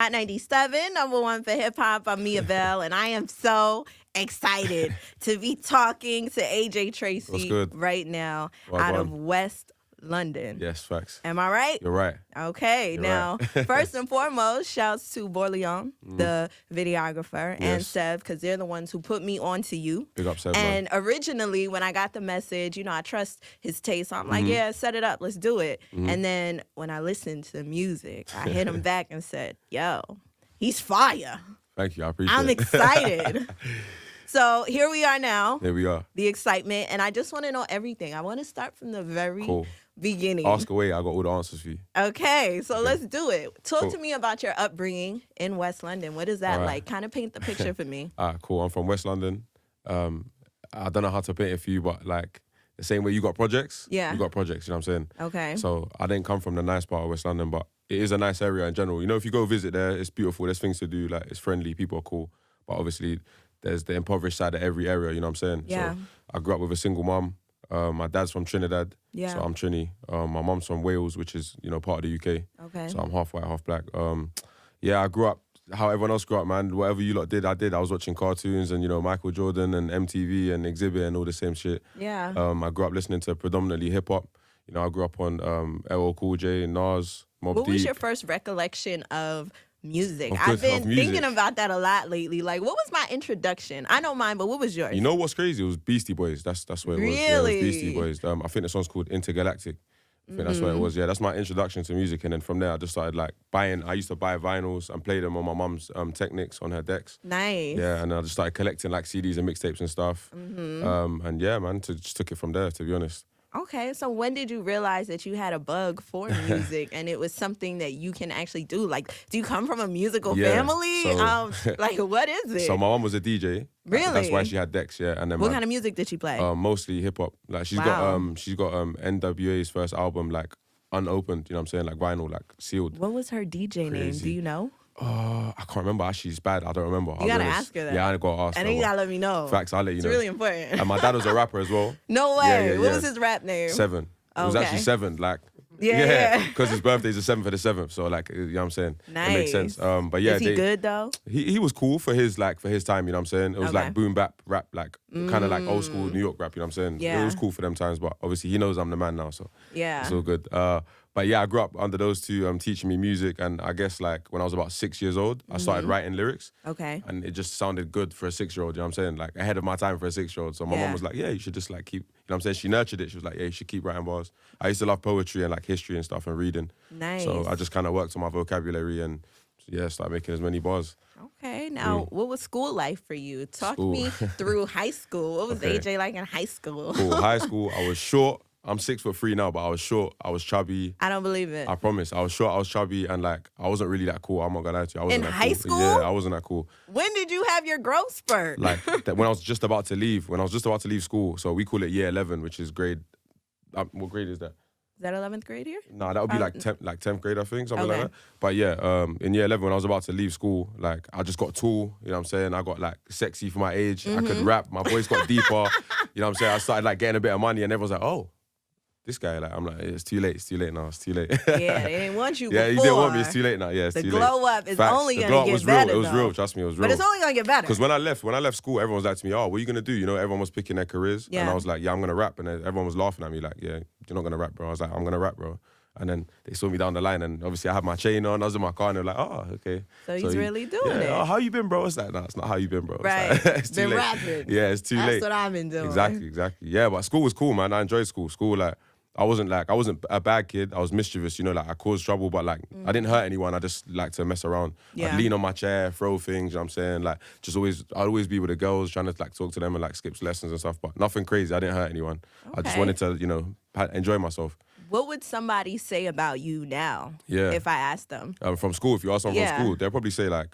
At 97, number one for hip hop. I'm Mia Bell, and I am so excited to be talking to AJ Tracey right now out of West London. Yes, facts. Am I right? You're right. Okay. You're now, right. first and foremost, shouts to Borleon, the videographer, and Seb, because they're the ones who put me onto you. Big up, Seb, And man. originally, when I got the message, I trust his taste. So I'm like, yeah, set it up. Let's do it. And then when I listened to the music, I hit him back and said, yo, he's fire. Thank you. I appreciate it. I'm excited. So here we are now. Here we are. The excitement. And I just want to know everything. I want to start from the very beginning. Ask away. I got all the answers for you. Okay, so let's do it. Talk to me about your upbringing in West London. What is that like? Kind of paint the picture for me. Cool. I'm from West London. I don't know how to paint it for you, but like the same way you got projects, you got projects, you know what I'm saying? Okay. So I didn't come from the nice part of West London, but it is a nice area in general. If you go visit there, it's beautiful. There's things to do. Like, it's friendly. People are cool. But obviously, there's the impoverished side of every area, you know what I'm saying? Yeah. So I grew up with a single mum. My dad's from Trinidad, so I'm Trini. My mum's from Wales, which is, part of the UK. Okay. So I'm half white, half black. I grew up how everyone else grew up, man. Whatever you lot did, I did. I was watching cartoons and, Michael Jordan and MTV and Exhibit and all the same shit. Yeah. I grew up listening to predominantly hip-hop. I grew up on LL Cool J, Nas, Mobb Deep. What was your first recollection of music? Of I've been music. thinking about that a lot lately. Like, what was my introduction? I know mine, but what was yours? You know what's crazy? It was Beastie Boys. That's what it was. Really? Yeah, it was Beastie Boys. I think the song's called Intergalactic. I think that's what it was. Yeah, that's my introduction to music. And then from there, I just started buying. I used to buy vinyls and play them on my mum's Technics on her decks. Nice. Yeah, and I just started collecting CDs and mixtapes and stuff. And yeah, man, just took it from there, to be honest. Okay, so when did you realize that you had a bug for music and it was something that you can actually do? Like, do you come from a musical family? So, what is it? So my mum was a DJ. Really? That's why she had decks, yeah. And then what kind of music did she play? Mostly hip hop. Like she's got NWA's first album unopened, you know what I'm saying? Vinyl, sealed. What was her DJ name? Do you know? I can't remember. Actually, it's bad. I don't remember. You gotta ask her that. Yeah, I gotta ask her. And then you gotta let me know. Facts, I'll let you know. It's really important. And my dad was a rapper as well. No way. What was his rap name? 7. It was actually 7. Yeah. Because his birthday's the 7th of the 7th. So, you know what I'm saying? Nice. It makes sense. But yeah. Is he good, though? He was cool for his time, you know what I'm saying? It was boom bap rap, kind of old school New York rap, you know what I'm saying? Yeah. It was cool for them times, but obviously he knows I'm the man now, so yeah, it's all good. But yeah, I grew up under those two teaching me music, and I guess when I was about 6 years old, I started writing lyrics. Okay. And it just sounded good for a 6-year-old, you know what I'm saying? Ahead of my time for a 6-year-old. So my mom was like, yeah, you should just keep, you know what I'm saying? She nurtured it. She was like, yeah, you should keep writing bars. I used to love poetry and history and stuff and reading. Nice. So I just kind of worked on my vocabulary and started making as many bars. Okay, now what was school life for you? Talk me through high school. What was AJ like in high school? Cool. High school, I was short. I'm 6'3" now, but I was short. I was chubby. I don't believe it. I promise. I was short, I was chubby, and I wasn't really that cool. I'm not gonna lie to you. I wasn't in that high cool. school? Yeah, I wasn't that cool. When did you have your growth spurt? When I was just about to leave. When I was just about to leave school. So we call it year 11, which is grade. What grade is that? Is that 11th grade here? No, that would be 10th grade, I think, something like that. But yeah, in year 11, when I was about to leave school, I just got tall, you know what I'm saying? I got sexy for my age. I could rap. My voice got deeper. You know what I'm saying? I started getting a bit of money, and everyone's like, oh, this guy, I'm like, it's too late now, it's too late. Yeah, they didn't want you before. Yeah, he didn't want me, it's too late now, yeah, it's too late. The glow up is only going to get better, It was real, trust me, it was real. But it's only going to get better. Because when I left school, everyone was like to me, oh, what are you going to do? Everyone was picking their careers. Yeah. And I was like, yeah, I'm going to rap. And everyone was laughing at me yeah, you're not going to rap, bro. I was like, I'm going to rap, bro. And then they saw me down the line, and obviously I had my chain on, I was in my car, and they were like, oh, okay. So he's really doing it. Oh, how you been, bro? It's no, it's not how you been, bro. Right. It's too been late. rapping. Yeah, it's too late. That's what I've been doing. Exactly. Yeah, but school was cool, man. I enjoyed school. I wasn't a bad kid. I was mischievous, I caused trouble, but I didn't hurt anyone. I just liked to mess around. Yeah. I'd lean on my chair, throw things, you know what I'm saying? I'd always be with the girls, trying to talk to them and skip lessons and stuff, but nothing crazy. I didn't hurt anyone. Okay. I just wanted to, enjoy myself. What would somebody say about you now? Yeah. If I asked them? From school, if you ask someone from school, they'll probably say I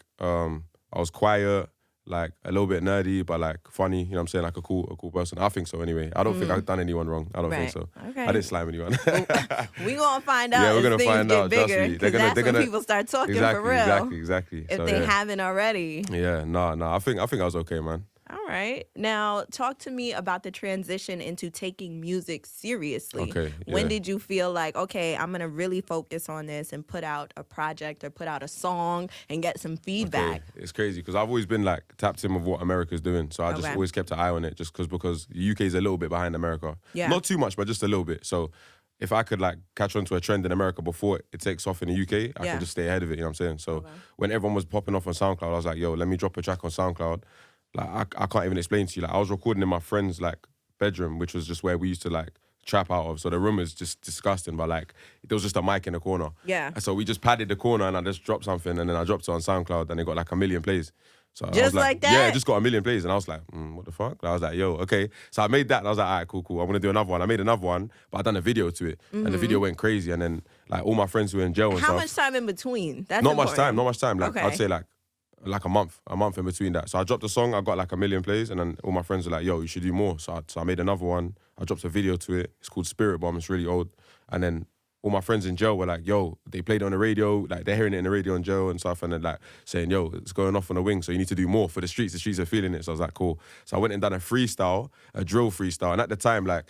was quiet, a little bit nerdy, but funny, you know what I'm saying? A cool person. I think so anyway. I don't think I've done anyone wrong. I don't think so. Okay. I didn't slime anyone. We're going to find out we're as gonna things find get out, bigger. Trust me. That's when people start talking for real. Exactly. If they haven't already. Yeah, no, I think I was okay, man. All All right. Now, talk to me about the transition into taking music seriously. Okay. Yeah. When did you feel like, okay, I'm going to really focus on this and put out a project or put out a song and get some feedback? Okay. It's crazy because I've always been like tapped in with what America's doing. So I just always kept an eye on it just because the UK is a little bit behind America. Yeah. Not too much, but just a little bit. So if I could like catch on to a trend in America before it takes off in the UK, I can just stay ahead of it, you know what I'm saying? So when everyone was popping off on SoundCloud, I was like, yo, let me drop a track on SoundCloud. Like, I can't even explain to you. Like, I was recording in my friend's, like, bedroom, which was just where we used to, like, trap out of. So the room is just disgusting, but, like, there was just a mic in the corner. Yeah. And so we just padded the corner and I just dropped something and then I dropped it on SoundCloud and it got, like, 1 million plays. So just I was like that? Yeah, it just got 1 million plays. And I was like, what the fuck? I was like, yo, okay. So I made that and I was like, all right, cool. I'm going to do another one. I made another one, but I done a video to it. And the video went crazy. And then, like, all my friends who were in jail and stuff. How much time in between? That's Not much time. Like, okay. I'd say, like a month in between that. So I dropped a song, I got like 1 million plays, and then all my friends were like, yo, you should do more. So I made another one. I dropped a video to it. It's called Spirit Bomb. It's really old. And then all my friends in jail were like, yo, they played it on the radio, like they're hearing it in the radio in jail and stuff, and then like saying, yo, it's going off on the wing, so you need to do more for the streets. The streets are feeling it. So I was like, cool. So I went and done a freestyle, a drill freestyle. And at the time, like,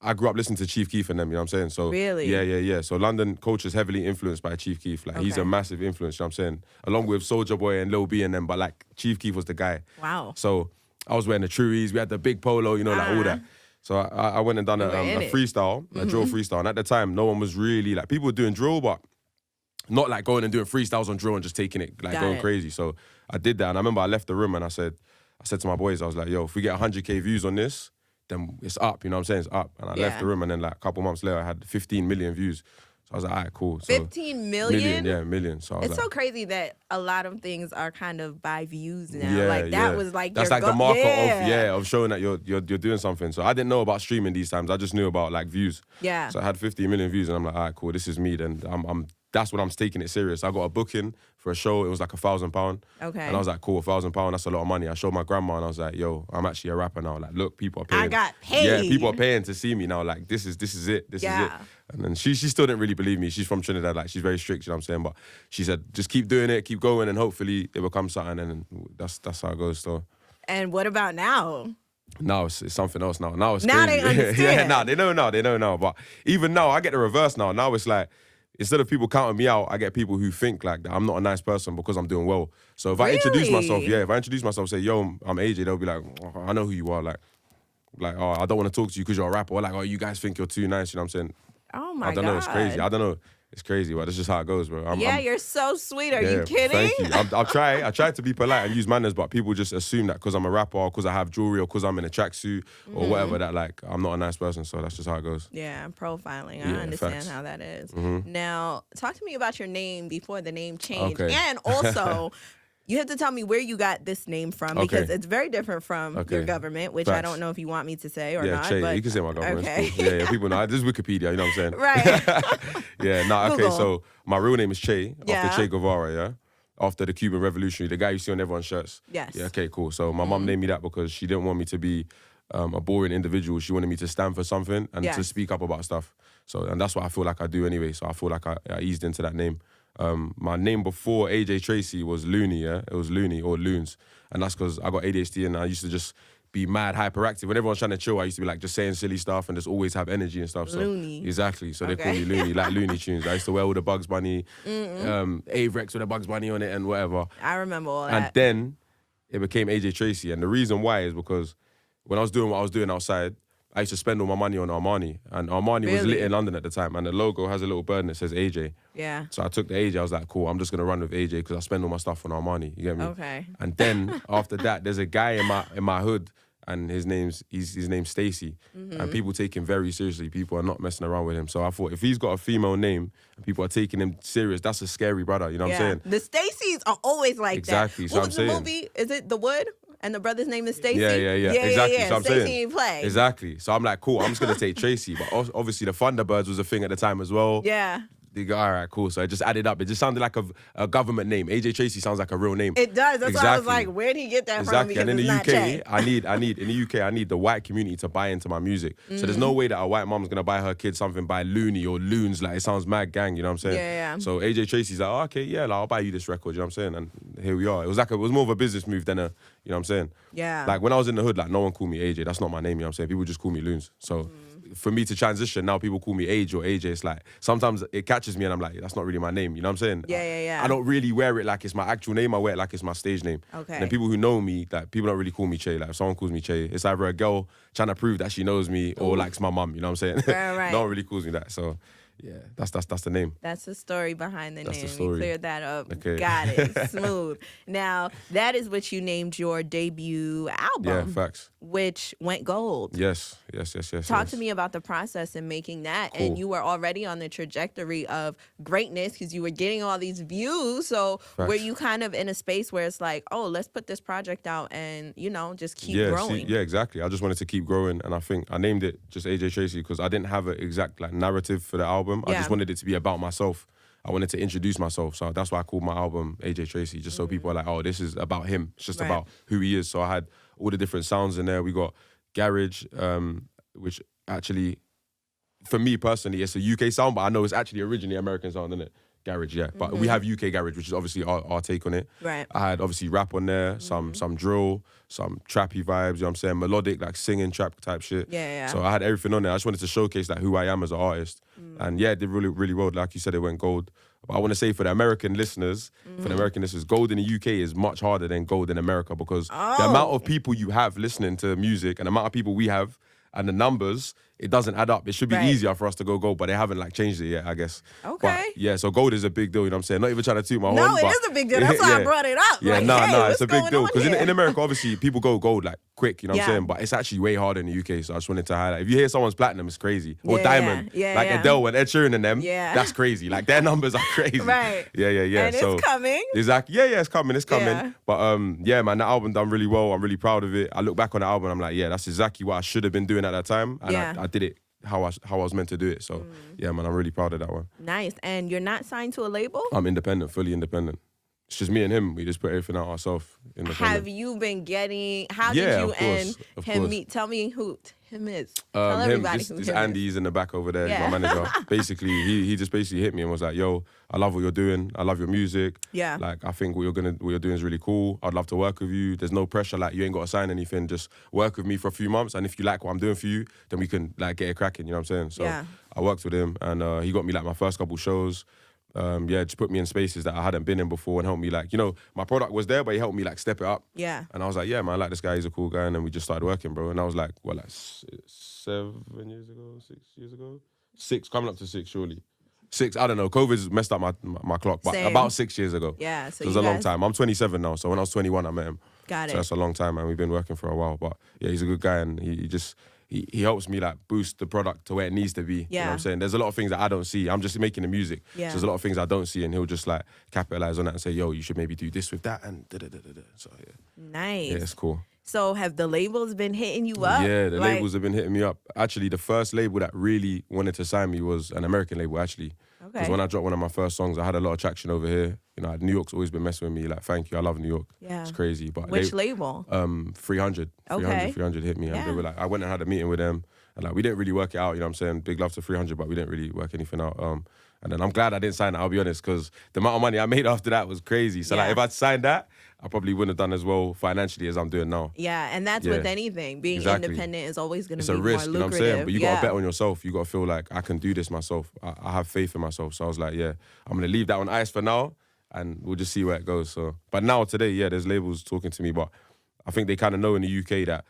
I grew up listening to Chief Keef and them, you know what I'm saying? So really? Yeah. So London culture is heavily influenced by Chief Keef. Like, he's a massive influence, you know what I'm saying? Along with Soulja Boy and Lil B and them, but like, Chief Keef was the guy. Wow. So I was wearing the Truies, we had the big polo, you know, like all that. So I went and done a freestyle, a drill freestyle. And at the time, no one was really, like, people were doing drill, but not like going and doing freestyles on drill and just taking it, like going crazy. So I did that. And I remember I left the room and I said to my boys, I was like, yo, if we get 100K views on this, then it's up, you know what I'm saying? It's up. And I left the room and then like a couple months later, I had 15 million views. So I was like, all right, cool. So 15 million? Million. So it's like, so crazy that a lot of things are kind of by views now. Yeah, like that was like that's your like the marker of showing that you're doing something. So I didn't know about streaming these times. I just knew about like views. Yeah. So I had 15 million views and I'm like, all right, cool, this is me. Then that's when I'm taking it serious. I got a booking for a show. It was like £1,000. Okay. And I was like, cool, £1,000, that's a lot of money. I showed my grandma and I was like, yo, I'm actually a rapper now. Like, look, people are paying. I got paid. Yeah, people are paying to see me now. Like, this is it. This is it. And then she still didn't really believe me. She's from Trinidad. Like, she's very strict, you know what I'm saying? But she said, just keep doing it, keep going, and hopefully it becomes something. And that's how it goes. So. And what about now? Now it's something else now. Now it's now crazy. They understand. Yeah, they know now. But even now, I get the reverse now. Now it's like, instead of people counting me out, I get people who think like that I'm not a nice person because I'm doing well. So if I introduce myself, say, yo, I'm AJ, they'll be like, oh, I know who you are. Like, oh, I don't want to talk to you because you're a rapper. Or like, oh, you guys think you're too nice, you know what I'm saying? Oh my God. I don't know, it's crazy. I don't know. It's crazy, but that's just how it goes, bro. You're so sweet. Are you kidding? Thank you. I try to be polite and use manners, but people just assume that because I'm a rapper, or because I have jewelry, or because I'm in a tracksuit, or whatever, that like I'm not a nice person. So that's just how it goes. Yeah, profiling. I understand how that is. Now, talk to me about your name before the name changed, and also. You have to tell me where you got this name from because it's very different from your government, which I don't know if you want me to say or not. Che, but you can say my government. Okay. Cool. Yeah, people know. This is Wikipedia, you know what I'm saying? Right. Okay, so my real name is Che, after Che Guevara, after the Cuban Revolution, the guy you see on everyone's shirts. Yes. Yeah, okay, cool. So my mum named me that because she didn't want me to be a boring individual. She wanted me to stand for something and to speak up about stuff. So, and that's what I feel like I do anyway. So I feel like I eased into that name. My name before AJ Tracey was Looney, It was Looney or Loons. And that's because I got ADHD and I used to just be mad hyperactive. When everyone's trying to chill, I used to be like just saying silly stuff and just always have energy and stuff. So, Looney. Exactly. So they call me Looney, like Looney Tunes. I used to wear all the Bugs Bunny, Avrex with a Bugs Bunny on it and whatever. I remember all that. And then it became AJ Tracey. And the reason why is because when I was doing what I was doing outside, I used to spend all my money on Armani. And Armani was lit in London at the time. And the logo has a little bird that says AJ. Yeah. So I took the AJ. I was like, cool, I'm just going to run with AJ because I spend all my stuff on Armani. You get me? Okay. And then after that, there's a guy in my hood and his name's Stacey. And people take him very seriously. People are not messing around with him. So I thought if he's got a female name and people are taking him serious, that's a scary brother. You know what I'm saying? The Staceys are always like exactly. that. So what was the movie? Is it The Wood? And the brother's name is Stacey? Yeah. Exactly. So I'm Stacey saying. ain't play. Exactly. So I'm like, cool, I'm just going to take Tracey. But obviously the Thunderbirds was a thing at the time as well. Yeah. they go, all right, cool. So I just added up. It just sounded like a government name. AJ Tracey sounds like a real name. It does. That's why I was like, where did he get that from? Because and in it's the not UK, I need the white community to buy into my music. So there's no way that a white mom's gonna buy her kid something by Looney or Loons. Like, it sounds mad gang, you know what I'm saying? Yeah. So AJ Tracey's like, oh, okay, yeah, like, I'll buy you this record, you know what I'm saying? And here we are. It was more of a business move than a, you know what I'm saying? Yeah. Like, when I was in the hood, like, no one called me AJ. That's not my name, you know what I'm saying? People just call me Loons. So for me to transition, now people call me Age or AJ. It's like, sometimes it catches me and I'm like, that's not really my name, you know what I'm saying? Yeah. I don't really wear it like it's my actual name. I wear it like it's my stage name. Okay. And then people who know me, like, people don't really call me Che. Like, if someone calls me Che, it's either a girl trying to prove that she knows me or likes my mum, you know what I'm saying? Right. No one really calls me that. So yeah, that's the name. That's the story behind the name. The story. You cleared that up. Okay. Got it. Smooth. Now, that is what you named your debut album. Yeah, facts. Which went gold. Yes. Talk to me about the process in making that. Cool. And you were already on the trajectory of greatness because you were getting all these views. So Facts. were you kind of in a space where it's like, oh, let's put this project out and, just keep growing? Yeah, exactly. I just wanted to keep growing. And I think I named it just AJ Tracey because I didn't have an exact narrative for the album. I just wanted it to be about myself. I wanted to introduce myself. So that's why I called my album AJ Tracey, just so people are like, oh, this is about him. It's just about who he is. So I had all the different sounds in there. We got garage, which actually, for me personally, it's a UK sound, but I know it's actually originally American sound, isn't it? Garage, yeah. But we have UK garage, which is obviously our take on it. Right. I had obviously rap on there, some drill, some trappy vibes, you know what I'm saying? Melodic, like singing trap type shit. Yeah. So I had everything on there. I just wanted to showcase like who I am as an artist. And yeah, it did really, really well. Like you said, it went gold. But I want to say for the American listeners, gold in the UK is much harder than gold in America because the amount of people you have listening to music and the amount of people we have and the numbers, it doesn't add up. It should be easier for us to go gold, but they haven't changed it yet, I guess. Okay. But, yeah, so gold is a big deal, you know what I'm saying? Not even trying to toot my horn. No, it is a big deal. That's why I brought it up. Yeah, it's a big deal. Because in America, obviously, people go gold quick, you know what I'm saying? But it's actually way harder in the UK, so I just wanted to highlight. If you hear someone's platinum, it's crazy. Or diamond, Adele and Ed Sheeran and them, that's crazy. Like, their numbers are crazy. Right. Yeah. And it's coming. Exactly. Yeah, it's coming. Yeah. But yeah, man, that album done really well. I'm really proud of it. I look back on the album and I'm like, yeah, that's exactly what I should have been doing at that time. And I did it how I was meant to do it. So yeah, man, I'm really proud of that one. Nice. And you're not signed to a label? I'm independent, fully independent. It's just me and him. We just put everything out ourselves. Have you been getting? How did you and him meet? Tell me who him is. Tell everybody who him is. Andy's in the back over there. He's my manager. Basically, he just basically hit me and was like, "Yo, I love what you're doing. I love your music. Yeah. Like, I think what you're doing is really cool. I'd love to work with you. There's no pressure. Like, you ain't got to sign anything. Just work with me for a few months. And if you like what I'm doing for you, then we can get it cracking. You know what I'm saying? So I worked with him, and he got me my first couple shows. Just put me in spaces that I hadn't been in before and helped me my product was there, but he helped me step it up. Yeah. And I was like, yeah, man, I like this guy. He's a cool guy. And then we just started working, bro. And I was like, 7 years ago, 6 years ago? 6, coming up to 6, surely. 6, I don't know. COVID's messed up my clock, but about 6 years ago. Yeah. So it was a long time. I'm 27 now, so when I was 21, I met him. Got it. So that's a long time, man. We've been working for a while. But yeah, he's a good guy, and he helps me boost the product to where it needs to be. You know what I'm saying? There's a lot of things that I don't see. I'm just making the music. Yeah. So there's a lot of things I don't see, and he'll just capitalize on that and say, yo, you should maybe do this with that and da-da-da-da-da. So yeah. Nice. Yeah, it's cool. So have the labels been hitting you up? Yeah, the labels have been hitting me up. Actually, the first label that really wanted to sign me was an American label, actually. Okay. Because when I dropped one of my first songs, I had a lot of traction over here. New York's always been messing with me. Thank you, I love New York. Yeah. It's crazy. But which label? 300. Okay. 300 hit me. And they were I went and had a meeting with them. And we didn't really work it out, you know what I'm saying? Big love to 300, but we didn't really work anything out. And then I'm glad I didn't sign it, I'll be honest, because the amount of money I made after that was crazy. So if I'd signed that, I probably wouldn't have done as well financially as I'm doing now. Yeah, and that's with anything. Being independent is always going to be more lucrative. It's a risk, you know what I'm saying? But you got to bet on yourself. You got to feel like I can do this myself. I have faith in myself. So I was like, yeah, I'm going to leave that on ice for now, and we'll just see where it goes. So, but now, today, there's labels talking to me, but I think they kind of know in the UK that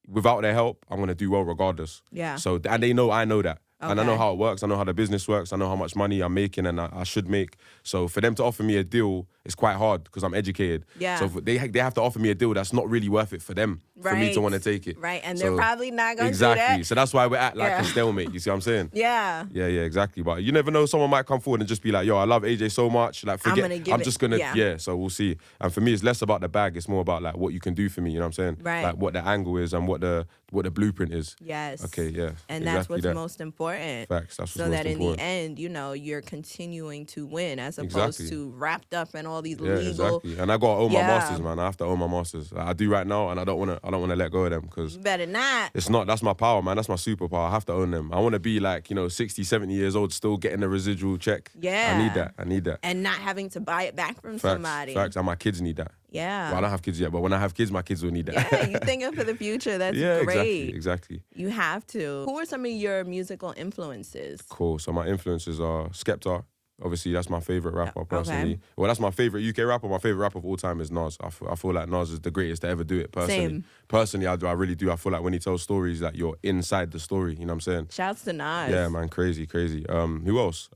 without their help, I'm going to do well regardless. Yeah. So, and they know I know that. Okay. And I know how it works. I know how the business works. I know how much money I'm making and I should make. So for them to offer me a deal, it's quite hard because I'm educated. Yeah. So they have to offer me a deal that's not really worth it for them, for me to want to take it. Right, and they're probably not going to do that. Exactly. So that's why we're at a stalemate. You see what I'm saying? Yeah. Yeah, exactly. But you never know. Someone might come forward and just be like, yo, I love AJ so much. I'm just going to, so we'll see. And for me, it's less about the bag. It's more about what you can do for me. You know what I'm saying? Right. What the angle is and what the blueprint is. Yes. Okay, yeah. And that's what's most important. important. Facts. That's what's so most that important. in the end, you're continuing to win as opposed to wrapped up in all these legal. Exactly. And I gotta own my masters, man. I have to own my masters. Like, I do right now, and I don't wanna let go of them because you better not. It's not. That's my power, man. That's my superpower. I have to own them. I want to be like 60, 70 years old, still getting a residual check. Yeah. I need that. And not having to buy it back from Facts, somebody. Facts. And my kids need that. Yeah. Well, I don't have kids yet, but when I have kids, my kids will need that. Yeah, you're thinking for the future. That's great. Exactly. You have to. Who are some of your musical influences? Cool. So my influences are Skepta. Obviously, that's my favorite rapper personally. Okay. Well, that's my favorite UK rapper. My favorite rapper of all time is Nas. I feel like Nas is the greatest to ever do it personally. Same. Personally, I really do. I feel like when he tells stories, that you're inside the story. You know what I'm saying? Shouts to Nas. Yeah, man. Crazy. Who else?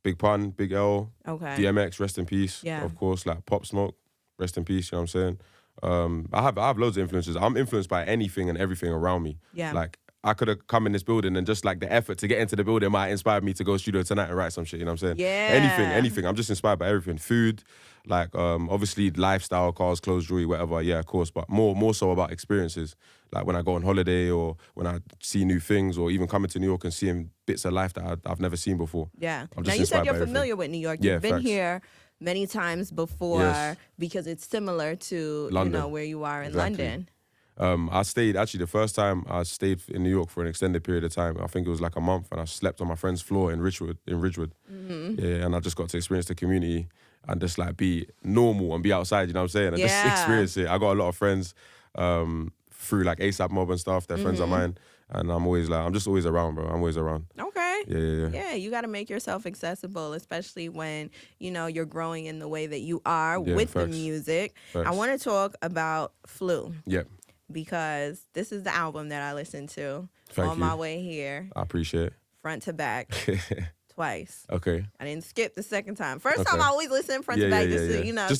Big Pun, Big L, DMX, rest in peace. Yeah. Of course, like Pop Smoke, rest in peace. You know what I'm saying? I have loads of influences. I'm influenced by anything and everything around me. Yeah. Like, I could have come in this building and just like the effort to get into the building might inspire me to go studio tonight and write some shit, you know what I'm saying? Yeah. Anything. I'm just inspired by everything. Food, like obviously lifestyle, cars, clothes, jewelry, whatever, yeah, of course, but more so about experiences. Like when I go on holiday or when I see new things or even coming to New York and seeing bits of life that I've never seen before. Yeah. Now you said you're familiar with New York. You've been here many times before because it's similar to London. Where you are in London. I stayed, actually, the first time I stayed in New York for an extended period of time, I think it was like a month, and I slept on my friend's floor in Ridgewood. Mm-hmm. Yeah, and I just got to experience the community and just like be normal and be outside, you know what I'm saying? And just experience it. I got a lot of friends through like ASAP Mob and stuff, they're friends of mine, and I'm just always around, bro. I'm always around. Okay. Yeah. Yeah, you got to make yourself accessible, especially when, you're growing in the way that you are with the music. I want to talk about Flu. Yeah. Because this is the album that I listened to on my way here. I appreciate it. Front to back. Twice. Okay. I didn't skip the second time. First time I always listen front to back just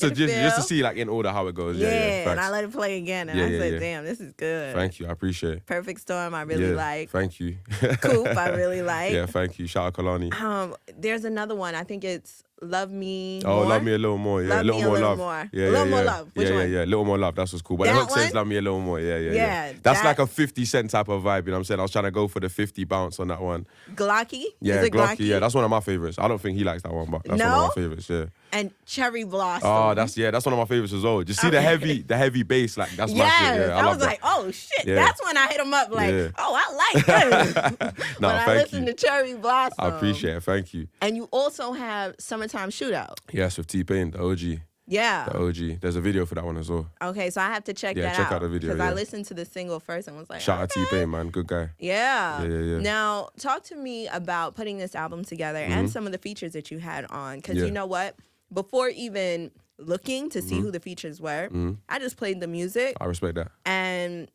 to, just to see like in order how it goes. Yeah, and I let it play again and I said, damn, this is good. Thank you. I appreciate it. Perfect Storm, I really like. Thank you. Coop, I really like. Yeah, thank you. Shout out Kalani. There's another one. I think it's Love Me More. Oh, Love Me a Little More. Yeah, Love Me a Little More. Yeah, a little more love. Which one? Yeah, Little More Love. That's what's cool. But the hook says Love Me a Little More. Yeah. That's like a 50 Cent type of vibe, you know what I'm saying? I was trying to go for the 50 bounce on that one. Glocky? Yeah, Glocky. Yeah, that's one of my favorites. I don't think he likes that one, but that's one of my favorites, yeah. And Cherry Blossom. Oh, that's one of my favorites as well. Just see the heavy bass, like that's my shit. Yeah, I was like, oh shit, that's when I hit him up like, oh, I like this. When I listen to Cherry Blossom. I appreciate it, thank you. And you also have Summertime Shootout. Yes, with T-Pain, the OG. Yeah. The OG. There's a video for that one as well. Okay, so I have to check that out. Yeah, check out the video. Because I listened to the single first and was like, shout out T-Pain, man. Good guy. Yeah. Yeah. Now, talk to me about putting this album together and some of the features that you had on. Because you know what? Before even looking to see who the features were, I just played the music. I respect that. And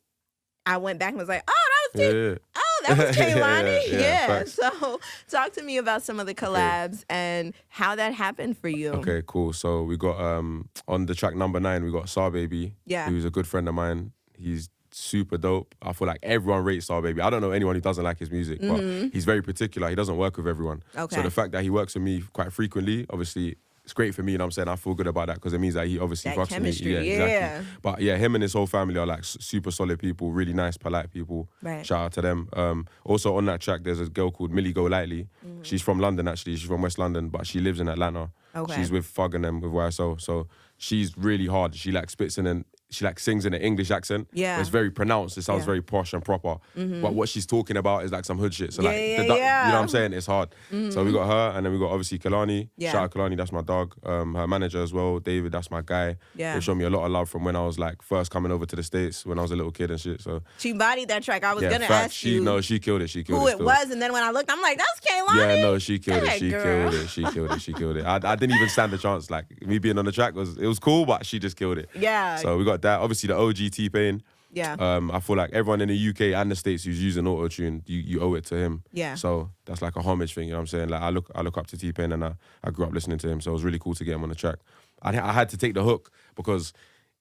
I went back and was like, oh, that was that was Kaylani. Yeah. So talk to me about some of the collabs and how that happened for you. Okay, cool. So we got on the track number 9, we got Sar Baby. Yeah. Who's a good friend of mine. He's super dope. I feel like everyone rates Sar Baby. I don't know anyone who doesn't like his music, but he's very particular. He doesn't work with everyone. Okay. So the fact that he works with me quite frequently, obviously, it's great for me, you know what I'm saying? I feel good about that because it means that he obviously fucks with me. Yeah, exactly. But yeah, him and his whole family are like super solid people, really nice, polite people. Right. Shout out to them. Also on that track, there's a girl called Millie Go Lightly. She's from London, actually. She's from West London, but she lives in Atlanta. Okay. She's with Fug and them, with YSL. So she's really hard. She like spits in and she like sings in an English accent. Yeah. It's very pronounced. It sounds very posh and proper. But what she's talking about is like some hood shit. So like, you know what I'm saying? It's hard. So we got her, and then we got obviously Kalani. Yeah. Shout out Kalani, that's my dog. Her manager as well, David, that's my guy. Yeah. They showed me a lot of love from when I was like first coming over to the States when I was a little kid and shit. So she bodied that track. I was gonna fact, ask you. No, she killed it. She killed who it. It was, and then when I looked, I'm like, that's Kaylani. Yeah, no, she killed it. She girl. killed it. She killed it. She killed it. I didn't even stand a chance. Like me being on the track was cool, but she just killed it. Yeah. So we got that. Obviously the OG T-Pain. Yeah. I feel like everyone in the UK and the States who's using auto-tune, you owe it to him. Yeah. So that's like a homage thing, you know what I'm saying? Like I look up to T-Pain and I grew up listening to him, so it was really cool to get him on the track. I had to take the hook because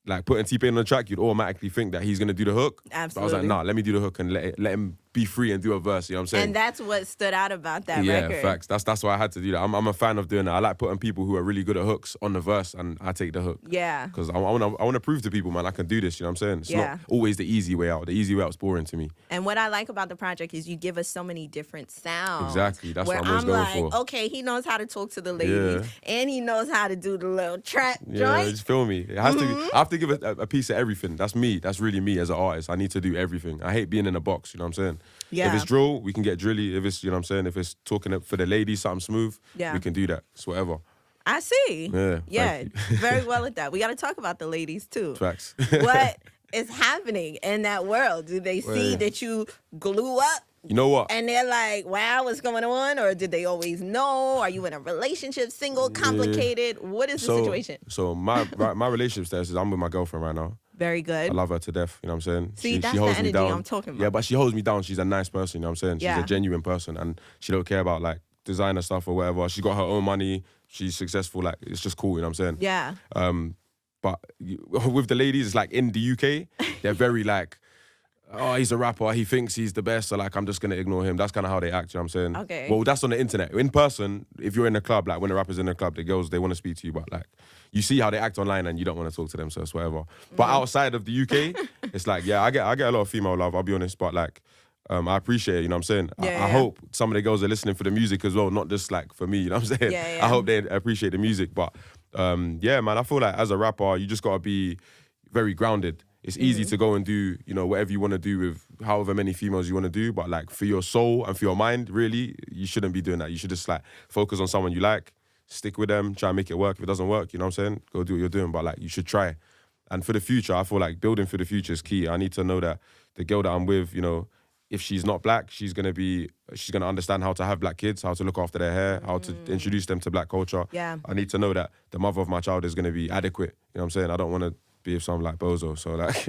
like putting T-Pain on the track, you'd automatically think that he's gonna do the hook. Absolutely. But I was like, nah, let me do the hook and let him be free and do a verse, you know what I'm saying? And that's what stood out about that record. Yeah, facts. That's why I had to do that. I'm a fan of doing that. I like putting people who are really good at hooks on the verse, and I take the hook. Yeah. Because I want to prove to people, man, I can do this, you know what I'm saying? It's not always the easy way out. The easy way out is boring to me. And what I like about the project is you give us so many different sounds. Exactly. That's what I'm always going for. Okay, he knows how to talk to the ladies, and he knows how to do the little trap joint. Yeah, just feel me. It has to be, I have to give a piece of everything. That's me. That's really me as an artist. I need to do everything. I hate being in a box, you know what I'm saying? Yeah. If it's drill, we can get drilly. If it's, you know what I'm saying, if it's talking for the ladies, something smooth, we can do that. It's whatever. I see. Yeah. Very well at that. We got to talk about the ladies too. Facts. What is happening in that world? Do they see that you glue up? You know what? And they're like, wow, what's going on? Or did they always know? Are you in a relationship, single, complicated? What is the situation? So my relationship status is I'm with my girlfriend right now. Very good. I love her to death, you know what I'm saying? See, that's she holds the me energy down. I'm talking about. Yeah, but she holds me down. She's a nice person, you know what I'm saying? She's a genuine person, and she don't care about like designer stuff or whatever. She's got her own money. She's successful. Like, it's just cool, you know what I'm saying? Yeah. But with the ladies, it's like in the UK, they're very like, oh, he's a rapper, he thinks he's the best, so like I'm just gonna ignore him. That's kind of how they act, you know what I'm saying? Okay. Well, that's on the internet. In person, if you're in a club, like when a rapper's in a club, the girls, they want to speak to you, but like you see how they act online and you don't want to talk to them, so it's whatever. But outside of the UK, it's like, I get a lot of female love, I'll be honest, but like I appreciate it, you know what I'm saying? I hope some of the girls are listening for the music as well, not just like for me, you know what I'm saying? I hope they appreciate the music, but man, I feel like as a rapper, you just gotta be very grounded. It's easy to go and do, you know, whatever you want to do with however many females you want to do, but like for your soul and for your mind, really, you shouldn't be doing that. You should just like focus on someone you like, stick with them, try and make it work. If it doesn't work, you know what I'm saying? Go do what you're doing, but like you should try. And for the future, I feel like building for the future is key. I need to know that the girl that I'm with, you know, if she's not black, she's gonna understand how to have black kids, how to look after their hair, how to introduce them to black culture. Yeah. I need to know that the mother of my child is gonna be adequate. You know what I'm saying? I don't want to be with someone like Bozo, so like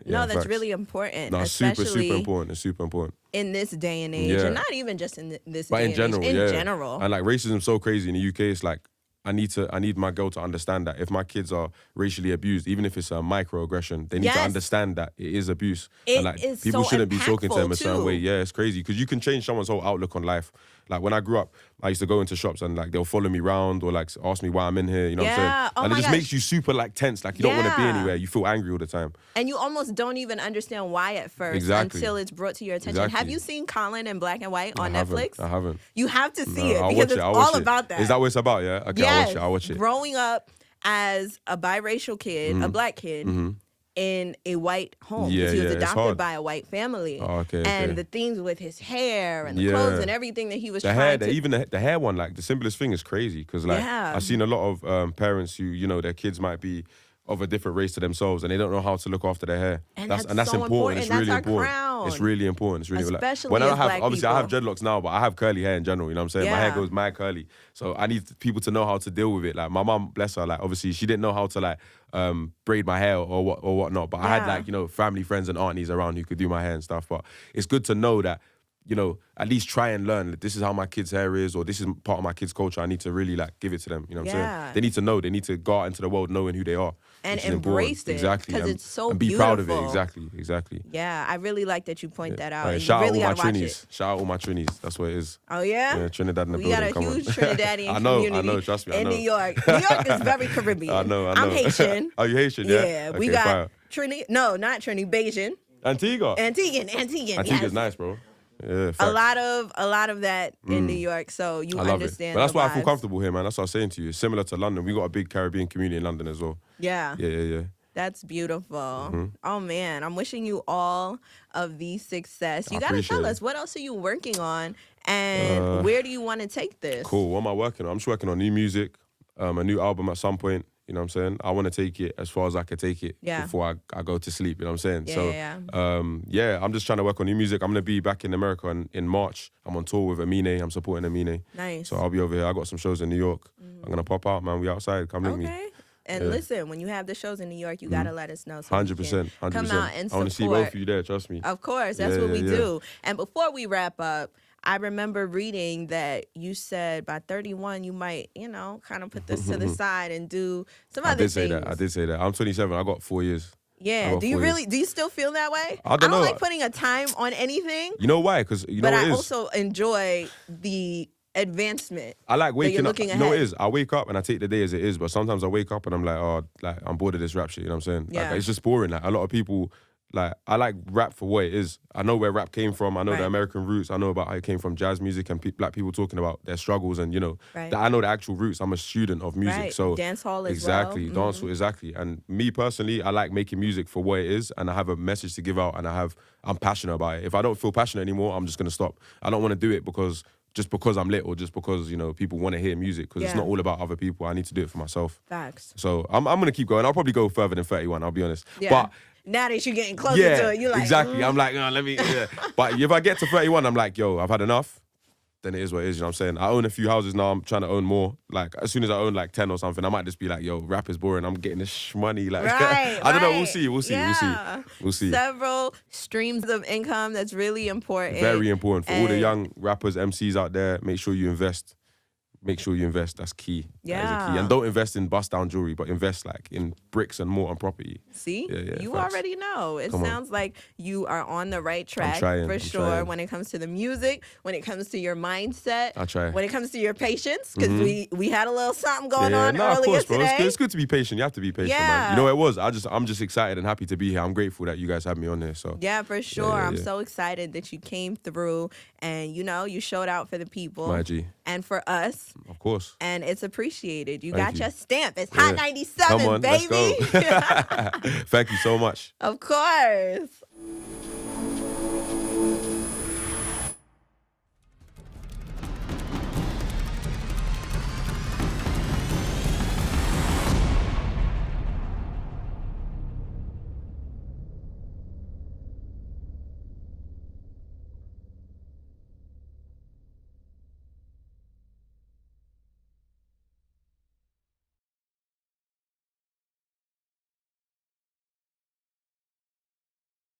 no, that's really important. No, super important. It's super important in this day and age, and not even just in this but day in general, and age. In general, and like racism's so crazy in the UK. It's like I need my girl to understand that if my kids are racially abused, even if it's a microaggression, they need to understand that it is abuse. And like people shouldn't be talking to them a certain way. Yeah, it's crazy because you can change someone's whole outlook on life. Like when I grew up, I used to go into shops and like they'll follow me around or like ask me why I'm in here. You know what I'm saying? And it just makes you super like tense. Like you don't want to be anywhere. You feel angry all the time. And you almost don't even understand why at first until it's brought to your attention. Have you seen Colin in Black and White on Netflix? I haven't. You have to see it because it's all about that. Is that what it's about? Yeah. Okay, yes. I'll watch it. Growing up as a biracial kid, a black kid. In a white home because he was adopted by a white family. And the things with his hair and the clothes and everything that he was trying to... Even the hair one, like the simplest thing is crazy because like I've seen a lot of parents who, you know, their kids might be of a different race to themselves and they don't know how to look after their hair. And that's so important. It's really important. Crown. It's really important. It's really especially when as I have black obviously people. I have dreadlocks now, but I have curly hair in general. You know what I'm saying? My hair goes mad curly, so I need people to know how to deal with it. Like my mom, bless her, like obviously she didn't know how to like braid my hair or whatnot. But I had like, you know, family friends and aunties around who could do my hair and stuff. But it's good to know that, you know, at least try and learn that this is how my kid's hair is, or this is part of my kid's culture. I need to really like give it to them. You know what I'm saying? They need to know. They need to go out into the world knowing who they are. And embrace it. Exactly. Because it's so and be beautiful. proud of it. Exactly. Yeah, I really like that you point that out. And shout you really out all my Trinis. Shout out all my Trinis. That's what it is. Oh, yeah? Yeah, Trinidad in the building. We got a huge Trinidadian community I know, trust me, in New York. New York is very Caribbean. I know. I'm Haitian. Oh, you Haitian, yeah? Yeah, okay, we got Trini. No, not Trini, Bajan. Antigua. Antigua's nice, bro. Yeah, a lot of that in New York, so you understand. But that's why I feel comfortable here, man. That's what I was saying to you. It's similar to London. We got a big Caribbean community in London as well. Yeah. Yeah. That's beautiful. Oh man, I'm wishing you all of the success. You gotta tell us, what else are you working on, and where do you want to take this? Cool. What am I working on? I'm just working on new music, a new album at some point. You know what I'm saying? I want to take it as far as I can take it before I go to sleep. You know what I'm saying? I'm just trying to work on new music. I'm going to be back in America in March. I'm on tour with Amine. I'm supporting Amine. Nice. So I'll be over here. I got some shows in New York. I'm going to pop out, man. We outside. Come with me. And listen, when you have the shows in New York, you got to let us know. So 100%. Come out and support. I want to see both of you there, trust me. Of course. That's what we do. And before we wrap up, I remember reading that you said by 31 you might, you know, kind of put this to the side and do some other things. I did say that. I'm 27. I got 4 years. Yeah. Do you still feel that way? I don't know. like putting a time on anything. You know why? Because you know what it is. But I also enjoy the advancement. I like waking up. You know what it is? I wake up and I take the day as it is, but sometimes I wake up and I'm like, oh, like I'm bored of this rap shit, you know what I'm saying? Yeah. Like, it's just boring. Like a lot of people, like, I like rap for what it is. I know where rap came from. I know the American roots. I know about how it came from jazz music and black people talking about their struggles and, you know, I know the actual roots. I'm a student of music. So dance hall as exactly, well. Dance hall, exactly. And me personally, I like making music for what it is and I have a message to give out and I'm passionate about it. If I don't feel passionate anymore, I'm just going to stop. I don't want to do it because I'm lit or just because, you know, people want to hear music because it's not all about other people. I need to do it for myself. Facts. So I'm going to keep going. I'll probably go further than 31, I'll be honest. Yeah. But now that you're getting closer to it, you're like... exactly. I'm like, let me... Yeah. But if I get to 31, I'm like, yo, I've had enough. Then it is what it is, you know what I'm saying? I own a few houses now. I'm trying to own more. Like, as soon as I own like 10 or something, I might just be like, yo, rap is boring. I'm getting this money. Like, I don't know. We'll see. Several streams of income. That's really important. Very important. For all the young rappers, MCs out there, make sure you invest. That's key. Yeah. That is a key. And don't invest in bust down jewelry, but invest like in bricks and mortar and property. See? You already know. It sounds like you are on the right track for sure when it comes to the music, when it comes to your mindset. I try. When it comes to your patience, because we had a little something going on earlier today. It's good to be patient. You have to be patient, man. You know what it was? I'm just excited and happy to be here. I'm grateful that you guys have me on here. So yeah, for sure. I'm so excited that you came through and, you know, you showed out for the people. My G. And for us. Of course. And it's appreciated. You got your stamp. It's Hot 97, Come on, baby. Let's go. Thank you so much. Of course.